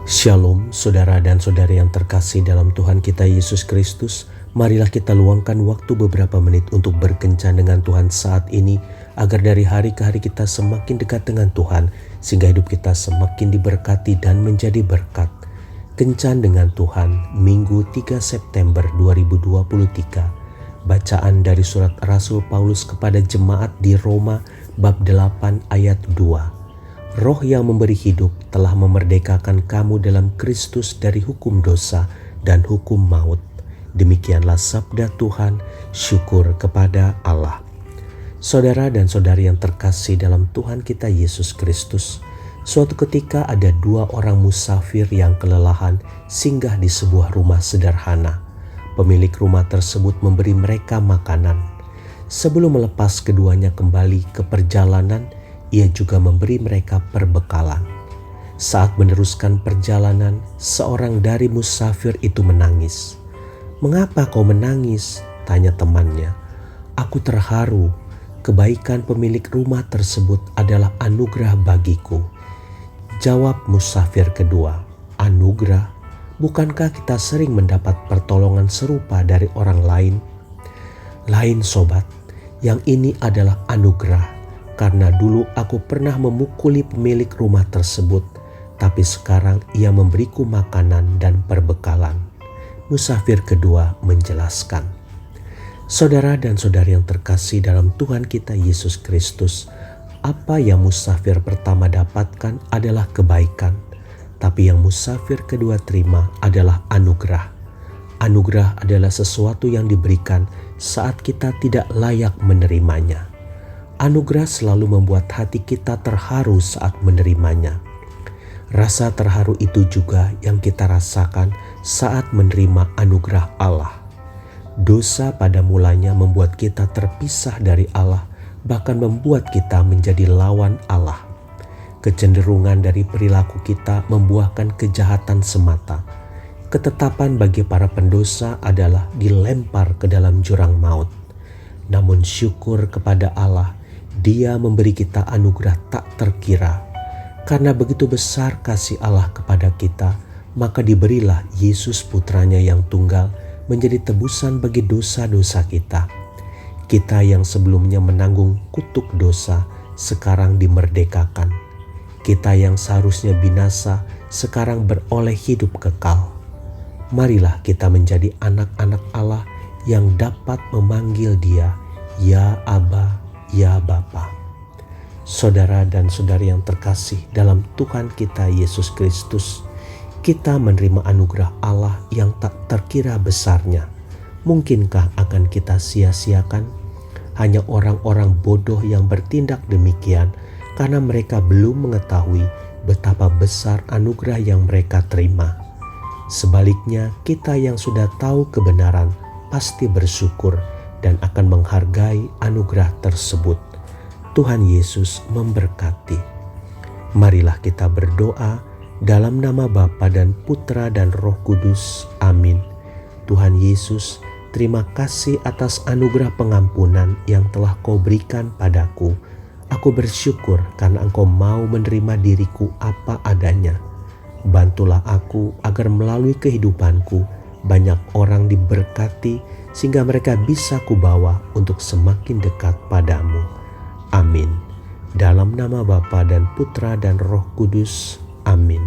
Shalom saudara dan saudari yang terkasih dalam Tuhan kita Yesus Kristus. Marilah kita luangkan waktu beberapa menit untuk berkencan dengan Tuhan saat ini, agar dari hari ke hari kita semakin dekat dengan Tuhan, sehingga hidup kita semakin diberkati dan menjadi berkat. Kencan dengan Tuhan, Minggu 3 September 2023. Bacaan dari surat Rasul Paulus kepada jemaat di Roma bab 8 ayat 2. Roh yang memberi hidup telah memerdekakan kamu dalam Kristus dari hukum dosa dan hukum maut. Demikianlah sabda Tuhan, syukur kepada Allah. Saudara dan saudari yang terkasih dalam Tuhan kita Yesus Kristus, suatu ketika ada dua orang musafir yang kelelahan singgah di sebuah rumah sederhana. Pemilik rumah tersebut memberi mereka makanan. Sebelum melepas keduanya kembali ke perjalanan, ia juga memberi mereka perbekalan. Saat meneruskan perjalanan, seorang dari musafir itu menangis. "Mengapa kau menangis?" tanya temannya. "Aku terharu. Kebaikan pemilik rumah tersebut adalah anugerah bagiku." Jawab musafir kedua, "Anugerah? Bukankah kita sering mendapat pertolongan serupa dari orang lain?" "Lain sobat, yang ini adalah anugerah. Karena dulu aku pernah memukuli pemilik rumah tersebut, tapi sekarang ia memberiku makanan dan perbekalan." Musafir kedua menjelaskan. Saudara dan saudari yang terkasih dalam Tuhan kita Yesus Kristus, apa yang musafir pertama dapatkan adalah kebaikan, tapi yang musafir kedua terima adalah anugerah. Anugerah adalah sesuatu yang diberikan saat kita tidak layak menerimanya. Anugerah selalu membuat hati kita terharu saat menerimanya. Rasa terharu itu juga yang kita rasakan saat menerima anugerah Allah. Dosa pada mulanya membuat kita terpisah dari Allah, bahkan membuat kita menjadi lawan Allah. Kecenderungan dari perilaku kita membuahkan kejahatan semata. Ketetapan bagi para pendosa adalah dilempar ke dalam jurang maut. Namun syukur kepada Allah, Dia memberi kita anugerah tak terkira. Karena begitu besar kasih Allah kepada kita, maka diberilah Yesus putranya yang tunggal menjadi tebusan bagi dosa-dosa kita. Kita yang sebelumnya menanggung kutuk dosa, sekarang dimerdekakan. Kita yang seharusnya binasa, sekarang beroleh hidup kekal. Marilah kita menjadi anak-anak Allah yang dapat memanggil Dia, Ya Aba, Ya Bapa. Saudara dan saudari yang terkasih dalam Tuhan kita Yesus Kristus, kita menerima anugerah Allah yang tak terkira besarnya. Mungkinkah akan kita sia-siakan? Hanya orang-orang bodoh yang bertindak demikian karena mereka belum mengetahui betapa besar anugerah yang mereka terima. Sebaliknya, kita yang sudah tahu kebenaran pasti bersyukur dan akan menghargai anugerah tersebut. Tuhan Yesus memberkati. Marilah kita berdoa dalam nama Bapa dan Putra dan Roh Kudus. Amin. Tuhan Yesus, terima kasih atas anugerah pengampunan yang telah Kau berikan padaku. Aku bersyukur karena Engkau mau menerima diriku apa adanya. Bantulah aku agar melalui kehidupanku banyak orang diberkati, sehingga mereka bisa kubawa untuk semakin dekat padamu. Amin. Dalam nama Bapa dan Putra dan Roh Kudus. Amin.